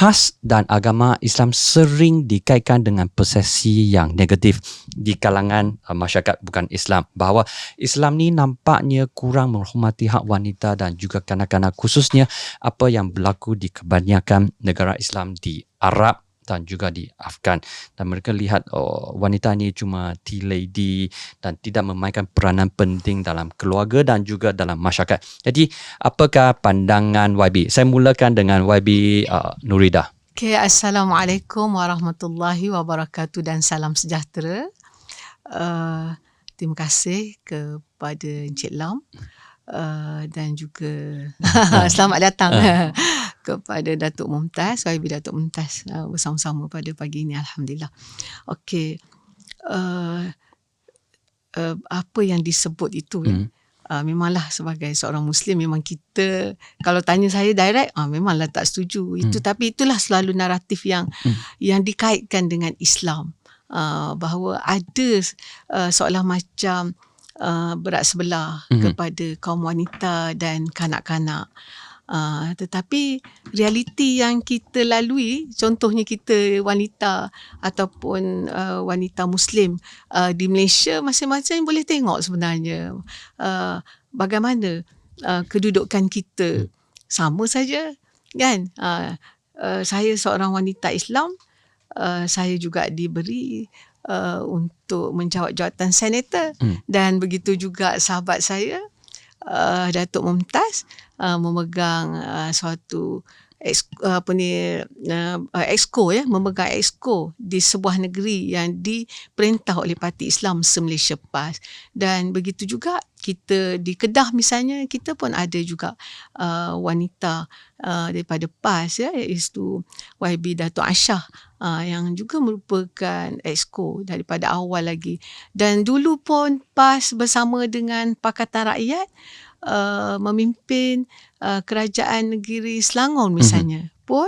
PAS dan agama Islam sering dikaitkan dengan persepsi yang negatif di kalangan masyarakat bukan Islam, bahawa Islam ni nampaknya kurang menghormati hak wanita dan juga kanak-kanak, khususnya apa yang berlaku di kebanyakan negara Islam di Arab dan juga di Afghan. Dan mereka lihat wanita ni cuma tea lady dan tidak memainkan peranan penting dalam keluarga dan juga dalam masyarakat. Jadi apakah pandangan YB? Saya mulakan dengan YB Nurida. Okay, Assalamualaikum warahmatullahi wabarakatuh dan salam sejahtera. Terima kasih kepada Encik Lam dan juga selamat datang kepada Datuk Mumtaz, YB Datuk Mumtaz, bersama-sama pada pagi ini, alhamdulillah. Okey, apa yang disebut itu memanglah sebagai seorang Muslim, memang kita, kalau tanya saya direct, memanglah tak setuju itu, tapi itulah selalu naratif yang dikaitkan dengan Islam, bahawa ada seolah macam berat sebelah kepada kaum wanita dan kanak-kanak. Tetapi realiti yang kita lalui, contohnya kita wanita ataupun wanita Muslim di Malaysia, masing-masing boleh tengok sebenarnya bagaimana kedudukan kita. Sama saja kan. Saya seorang wanita Islam, saya juga diberi untuk menjawat jawatan senator, dan begitu juga sahabat saya Datuk Mumtaz memegang suatu exco, memegang exco di sebuah negeri yang diperintah oleh Parti Islam se-Malaysia PAS. Dan begitu juga kita di Kedah misalnya, kita pun ada juga wanita daripada PAS, iaitu YB Datuk Aisyah, yang juga merupakan exco daripada awal lagi. Dan dulu pun PAS bersama dengan Pakatan Rakyat memimpin kerajaan negeri Selangor misalnya, pun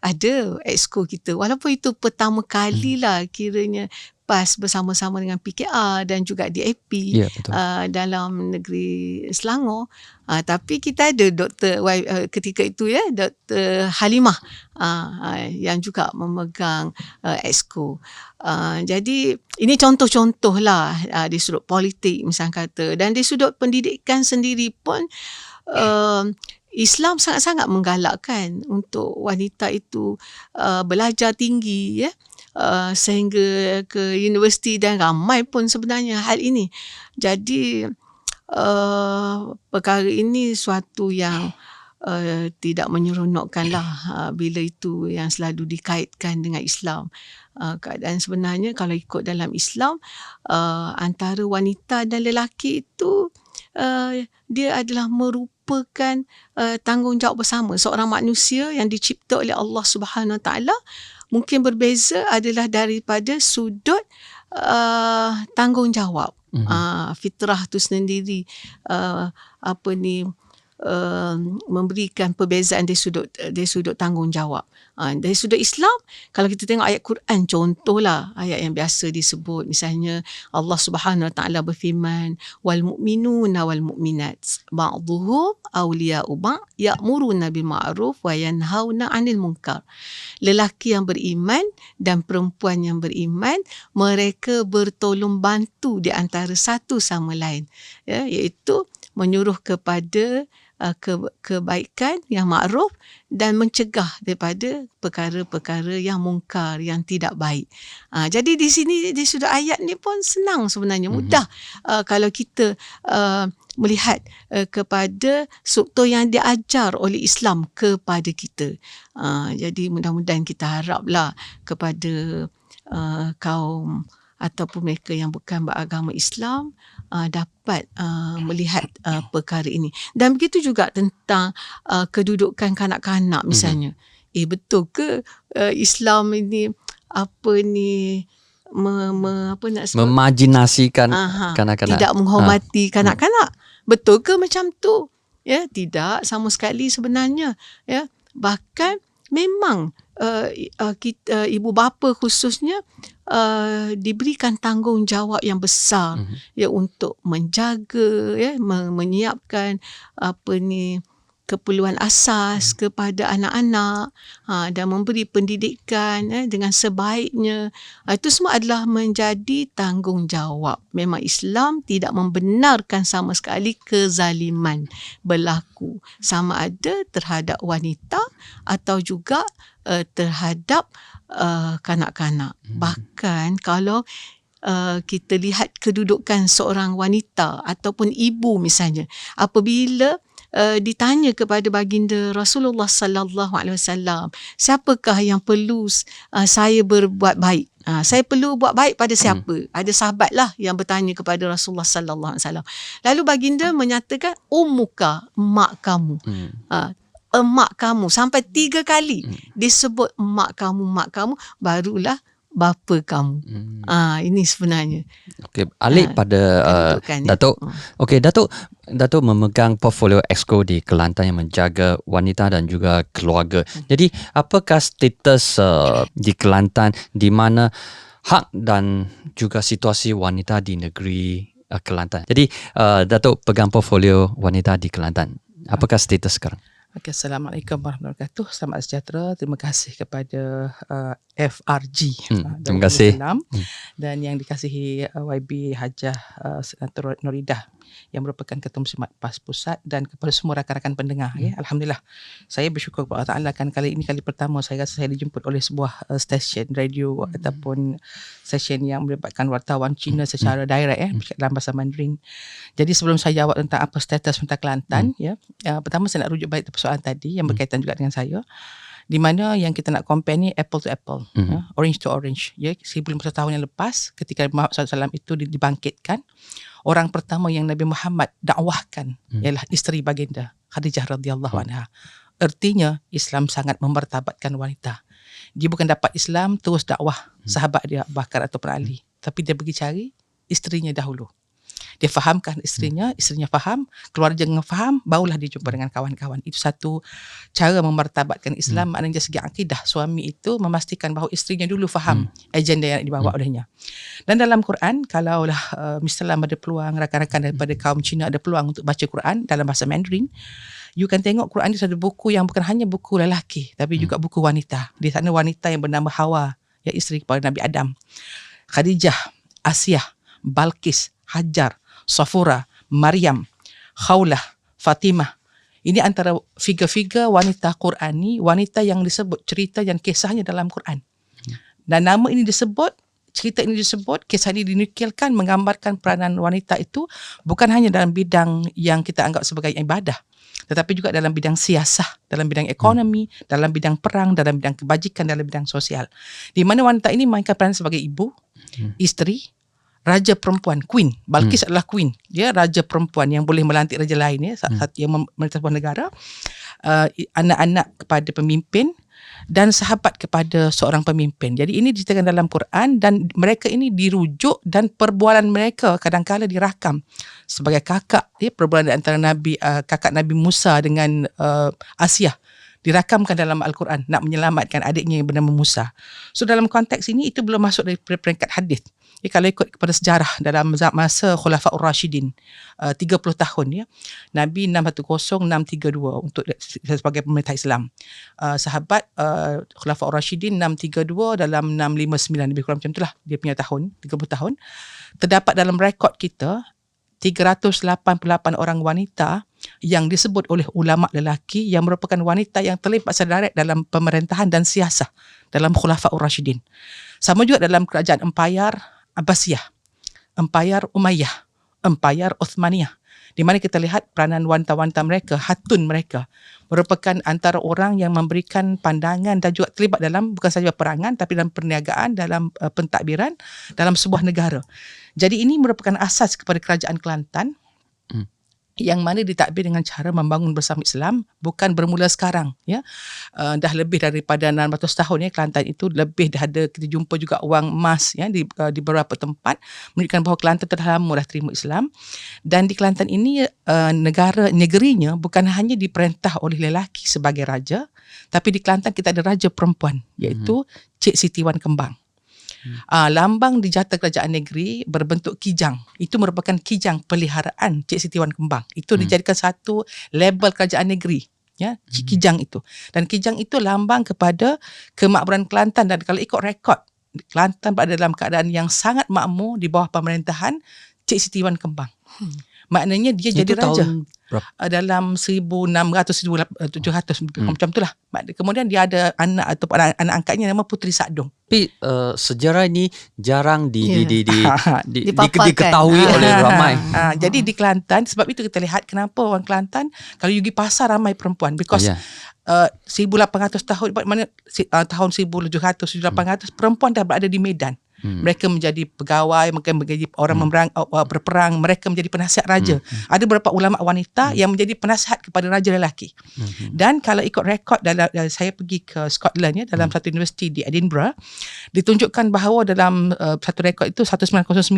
ada exco kita, walaupun itu pertama kali lah kiranya PAS bersama-sama dengan PKR dan juga DAP dalam negeri Selangor. Tapi kita ada Dr. ketika itu Dr. Halimah yang juga memegang exco. Jadi ini contoh-contoh lah di sudut politik misalnya kata, dan di sudut pendidikan sendiri pun Islam sangat-sangat menggalakkan untuk wanita itu belajar tinggi, sehingga ke universiti, dan ramai pun sebenarnya hal ini. Jadi perkara ini suatu yang tidak menyeronokkan lah bila itu yang selalu dikaitkan dengan Islam. Keadaan sebenarnya kalau ikut dalam Islam, antara wanita dan lelaki itu dia adalah merupakan tanggungjawab bersama. Seorang manusia yang dicipta oleh Allah Subhanahu Wa Taala mungkin berbeza adalah daripada sudut tanggungjawab. Fitrah tu sendiri memberikan perbezaan dari sudut tanggungjawab. Dari sudut Islam, kalau kita tengok ayat Quran, contohlah ayat yang biasa disebut, misalnya Allah Subhanahu Wa Taala berfirman, wal mu'minuna wal mu'minat ba'dhuhum awliya'u ba'd ya'muruna bil ma'ruf wa yanhauna 'anil munkar. Lelaki yang beriman dan perempuan yang beriman, mereka bertolong bantu di antara satu sama lain, iaitu menyuruh kepada kebaikan yang makruf dan mencegah daripada perkara-perkara yang mungkar, yang tidak baik. Jadi di sini, di sudut ayat ni pun senang sebenarnya, mudah kalau kita melihat kepada struktur yang diajar oleh Islam kepada kita. Jadi mudah-mudahan kita haraplah kepada kaum ataupun mereka yang bukan beragama Islam dapat melihat perkara ini. Dan begitu juga tentang kedudukan kanak-kanak misalnya. Betul ke Islam ini memajinasikan kanak-kanak, tidak menghormati kanak-kanak? Betul ke macam tu? Tidak sama sekali sebenarnya. Bahkan memang kita, ibu bapa khususnya diberikan tanggungjawab yang besar untuk menjaga, menyiapkan keperluan asas kepada anak-anak, dan memberi pendidikan dengan sebaiknya. Itu semua adalah menjadi tanggungjawab. Memang Islam tidak membenarkan sama sekali kezaliman berlaku, sama ada terhadap wanita atau juga terhadap kanak-kanak. Bahkan kalau kita lihat kedudukan seorang wanita ataupun ibu misalnya, apabila ditanya kepada baginda Rasulullah sallallahu alaihi wasallam, siapakah yang perlu saya berbuat baik? Saya perlu buat baik pada siapa? Ada sahabatlah yang bertanya kepada Rasulullah sallallahu alaihi wasallam. Lalu baginda menyatakan ummuka, emak kamu. Emak kamu, sampai 3 kali disebut emak kamu, barulah bapa kamu. Ini sebenarnya. Okey, alik pada kedudukannya. Datuk. Okey, Datuk memegang portfolio Exco di Kelantan yang menjaga wanita dan juga keluarga. Jadi, apakah status di Kelantan di mana hak dan juga situasi wanita di negeri Kelantan? Jadi, Datuk pegang portfolio wanita di Kelantan. Apakah status sekarang? Okay, Assalamualaikum warahmatullahi wabarakatuh. Selamat sejahtera. Terima kasih kepada FRG. Terima kasih. Dan yang dikasihi YB Hajah Senator Noridah yang merupakan Ketua Muslimat PAS Pusat, dan kepada semua rakan-rakan pendengar. Ya, Alhamdulillah. Saya bersyukur kepada Allah Ta'ala kan kali ini kali pertama saya rasa saya dijemput oleh sebuah stesen radio ataupun stesen yang melibatkan wartawan Cina secara direct dalam bahasa Mandarin. Jadi sebelum saya jawab tentang apa status wanita Kelantan, pertama saya nak rujuk balik persoalan tadi yang berkaitan juga dengan saya, di mana yang kita nak compare ni apple to apple, orange to orange. Ya, 1500 tahun yang lepas ketika Muhammad SAW itu dibangkitkan, orang pertama yang Nabi Muhammad dakwahkan ialah isteri baginda Khadijah radhiyallahu anha. Artinya Islam sangat memartabatkan wanita. Dia bukan dapat Islam terus dakwah sahabat dia Abu Bakar ataupun Ali, tapi dia pergi cari isterinya dahulu. Dia fahamkan isterinya faham, keluarga faham, barulah dia jumpa dengan kawan-kawan. Itu satu cara memartabatkan Islam. Maknanya dari segi akidah, suami itu memastikan bahawa isterinya dulu faham agenda yang dibawa olehnya. Dan dalam Quran, kalaulah misalnya ada peluang, rakan-rakan daripada kaum Cina ada peluang untuk baca Quran dalam bahasa Mandarin, you can tengok Quran itu satu buku yang bukan hanya buku lelaki, tapi juga buku wanita. Di sana wanita yang bernama Hawa, ya isteri kepada Nabi Adam, Khadijah, Asiyah, Balqis, Hajar, Safura, Maryam, Khawlah, Fatimah. Ini antara figure-figure wanita Qurani, wanita yang disebut cerita dan kisahnya dalam Quran. Dan nama ini disebut, cerita ini disebut, kisah ini dinukilkan menggambarkan peranan wanita itu bukan hanya dalam bidang yang kita anggap sebagai ibadah, tetapi juga dalam bidang siasah, dalam bidang ekonomi, dalam bidang perang, dalam bidang kebajikan, dalam bidang sosial. Di mana wanita ini mainkan peranan sebagai ibu, isteri, raja perempuan, queen. Balqis adalah queen. Dia raja perempuan yang boleh melantik raja lain, ya, saat yang memerintah sebuah negara. Anak-anak kepada pemimpin dan sahabat kepada seorang pemimpin. Jadi ini diceritakan dalam Quran, dan mereka ini dirujuk dan perbualan mereka kadang-kala dirakam sebagai kakak, ya, perbualan antara kakak Nabi Musa dengan Asiyah dirakamkan dalam Al-Quran nak menyelamatkan adiknya yang bernama Musa. So dalam konteks ini itu belum masuk dari peringkat hadis. Ya, kalau ikut kepada sejarah dalam masa Khulafaur Rashidin 30 tahun, ya, Nabi 610-632 untuk sebagai pemerintah Islam. Sahabat Khulafaur Rashidin 632 dalam 659, lebih kurang macam itulah dia punya tahun, 30 tahun. Terdapat dalam rekod kita 388 orang wanita yang disebut oleh ulama lelaki yang merupakan wanita yang terlibat secara direct dalam pemerintahan dan siasah dalam Khulafaur Rashidin. Sama juga dalam kerajaan Empayar Abbasiyah, Empayar Umayyah, Empayar Uthmaniyah, di mana kita lihat peranan wanita-wanita mereka, hatun mereka merupakan antara orang yang memberikan pandangan dan juga terlibat dalam bukan sahaja perangan tapi dalam perniagaan, dalam pentadbiran dalam sebuah negara. Jadi ini merupakan asas kepada kerajaan Kelantan yang mana ditadbir dengan cara membangun bersama Islam, bukan bermula sekarang, ya. Dah lebih daripada 600 tahun, ya, Kelantan itu lebih dah ada, kita jumpa juga wang emas, ya, di beberapa tempat menunjukkan bahawa Kelantan telah lama dah terima Islam. Dan di Kelantan ini negerinya bukan hanya diperintah oleh lelaki sebagai raja, tapi di Kelantan kita ada raja perempuan, iaitu Cik Siti Wan Kembang. Lambang di jata kerajaan negeri berbentuk kijang. Itu merupakan kijang peliharaan Cik Siti Wan Kembang. Itu dijadikan satu label kerajaan negeri Ya, Kijang itu. Dan Kijang itu lambang kepada kemakmuran Kelantan, dan kalau ikut rekod, Kelantan berada dalam keadaan yang sangat makmur di bawah pemerintahan Cik Siti Wan Kembang. Maknanya dia Itu jadi raja tahun berapa? dalam 1600 1700 macam itulah. Kemudian dia ada anak atau anak angkatnya nama Puteri Sakdong. Tapi sejarah ini jarang Ya. Dipaparkan. diketahui oleh ramai. Jadi di Kelantan, sebab itu kita lihat kenapa orang Kelantan kalau you pergi pasar ramai perempuan, because 1800 tahun, mana tahun 1700 1800 perempuan dah berada di medan. Mereka menjadi pegawai, mereka menjadi orang berperang, mereka menjadi penasihat raja. Ada beberapa ulama wanita yang menjadi penasihat kepada raja lelaki. Dan kalau ikut rekod dalam saya pergi ke Scotland, dalam satu universiti di Edinburgh, ditunjukkan bahawa dalam satu rekod itu 1909,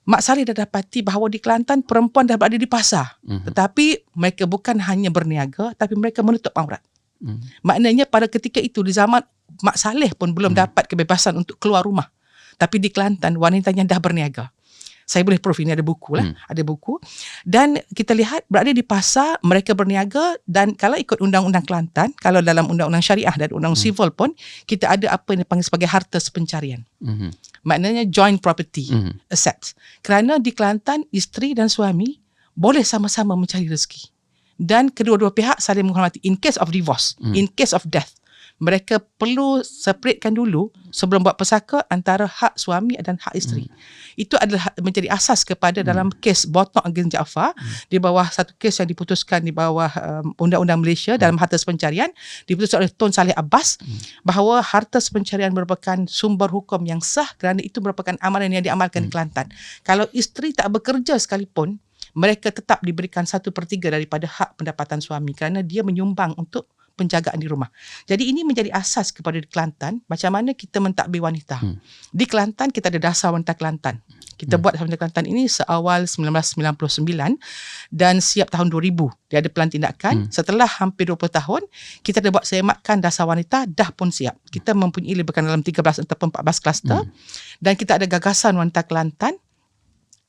Mak Saleh dah dapati bahawa di Kelantan perempuan dah berada di pasar. Tetapi mereka bukan hanya berniaga, tapi mereka menutup aurat. Maknanya pada ketika itu, di zaman Mak Saleh pun belum dapat kebebasan untuk keluar rumah. Tapi di Kelantan wanitanya dah berniaga. Saya boleh proof, ini ada buku lah, ada buku. Dan kita lihat berada di pasar, mereka berniaga, dan kalau ikut undang-undang Kelantan, kalau dalam undang-undang syariah dan undang civil pun, kita ada apa yang dipanggil sebagai harta sepencarian. Maknanya joint property assets. Kerana di Kelantan, isteri dan suami boleh sama-sama mencari rezeki. Dan kedua-dua pihak saling menghormati. In case of divorce, in case of death, mereka perlu separatekan dulu sebelum buat pesaka antara hak suami dan hak isteri. Itu adalah menjadi asas kepada dalam kes Botok against Jaafar, di bawah satu kes yang diputuskan di bawah Undang-Undang Malaysia dalam harta sepencarian, diputuskan oleh Tun Saleh Abbas, bahawa harta sepencarian merupakan sumber hukum yang sah kerana itu merupakan amalan yang diamalkan di Kelantan. Kalau isteri tak bekerja sekalipun, mereka tetap diberikan 1/3 daripada hak pendapatan suami kerana dia menyumbang untuk penjagaan di rumah. Jadi ini menjadi asas kepada di Kelantan, macam mana kita mentadbir wanita. Di Kelantan kita ada Dasar Wanita Kelantan. Kita buat Dasar Wanita Kelantan ini seawal 1999 dan siap tahun 2000. Dia ada pelan tindakan. Setelah hampir 20 tahun, kita ada buat semakan Dasar Wanita, dah pun siap. Kita mempunyai lebih kurang dalam 13 ataupun 14 kluster. Dan kita ada Gagasan Wanita Kelantan.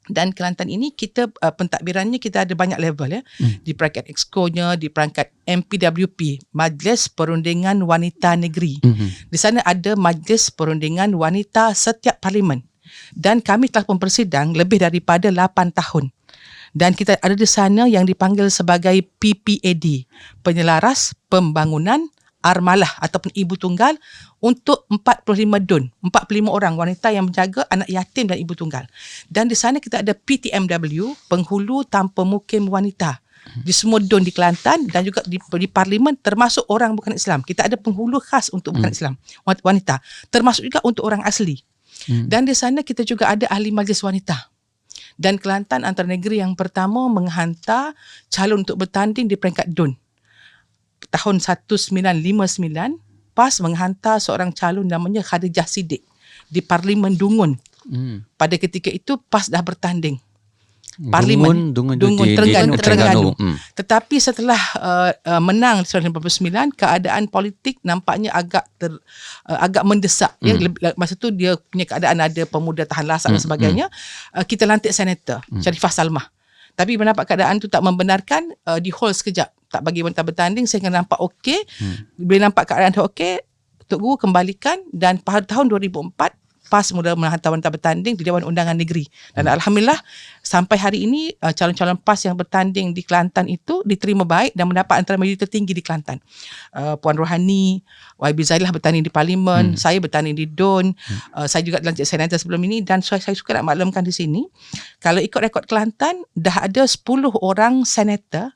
Dan Kelantan ini kita pentadbirannya kita ada banyak level di peringkat Exco-nya, di peringkat MPWP, Majlis Perundingan Wanita Negeri. Di sana ada Majlis Perundingan Wanita setiap parlimen. Dan kami telah pun bersidang lebih daripada 8 tahun. Dan kita ada di sana yang dipanggil sebagai PPAD, Penyelaras Pembangunan Armalah ataupun ibu tunggal untuk 45 DUN, 45 orang wanita yang menjaga anak yatim dan ibu tunggal. Dan di sana kita ada PTMW, Penghulu Tanpa Mukim Wanita, di semua DUN di Kelantan dan juga di parlimen, termasuk orang bukan Islam. Kita ada penghulu khas untuk bukan Islam, wanita, termasuk juga untuk orang asli. Dan di sana kita juga ada ahli majlis wanita. Dan Kelantan antara negeri yang pertama menghantar calon untuk bertanding di peringkat DUN. Tahun 1959, PAS menghantar seorang calon namanya Khadijah Siddiq di Parlimen Dungun. Pada ketika itu PAS dah bertanding. Parlimen Dungun Terengganu. Tetapi setelah menang 1959, keadaan politik nampaknya agak mendesak. Masa tu dia punya keadaan ada pemuda tahan lasak dan sebagainya. Kita lantik senator Sharifah Salmah. Tapi mendapat keadaan tu tak membenarkan, di hold sekejap. Tak bagi wanita bertanding sehingga nampak okey. Bila nampak keadaan tu okey, Tok Guru kembalikan, dan pada tahun 2004 PAS mula menghantar wanita bertanding di Dewan Undangan Negeri. Dan alhamdulillah sampai hari ini calon-calon PAS yang bertanding di Kelantan itu diterima baik dan mendapat antara majlis tertinggi di Kelantan. Puan Rohani, YB Zailah bertanding di Parlimen, saya bertanding di DUN, saya juga dilantik senator sebelum ini. Dan saya suka nak maklumkan di sini, kalau ikut rekod Kelantan, dah ada 10 orang senator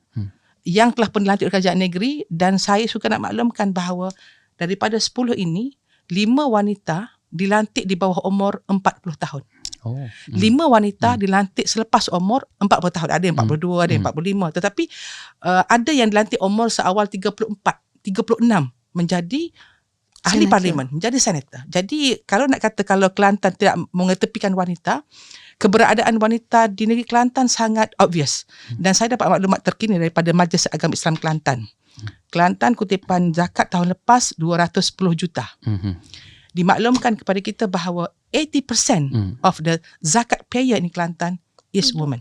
yang telah pun dilantik oleh kerajaan negeri, dan saya suka nak maklumkan bahawa daripada 10 ini, 5 wanita dilantik di bawah umur 40 tahun. 5 wanita dilantik selepas umur 40 tahun. Ada yang 42, ada yang 45. Tetapi ada yang dilantik umur seawal 34, 36 menjadi ahli parlimen, menjadi senator. Jadi kalau nak kata kalau Kelantan tidak mengetepikan wanita, keberadaan wanita di negeri Kelantan sangat obvious. Dan saya dapat maklumat terkini daripada Majlis Agama Islam Kelantan. Kelantan kutipan zakat tahun lepas 210 juta. Dimaklumkan kepada kita bahawa 80% of the zakat payer in Kelantan is women.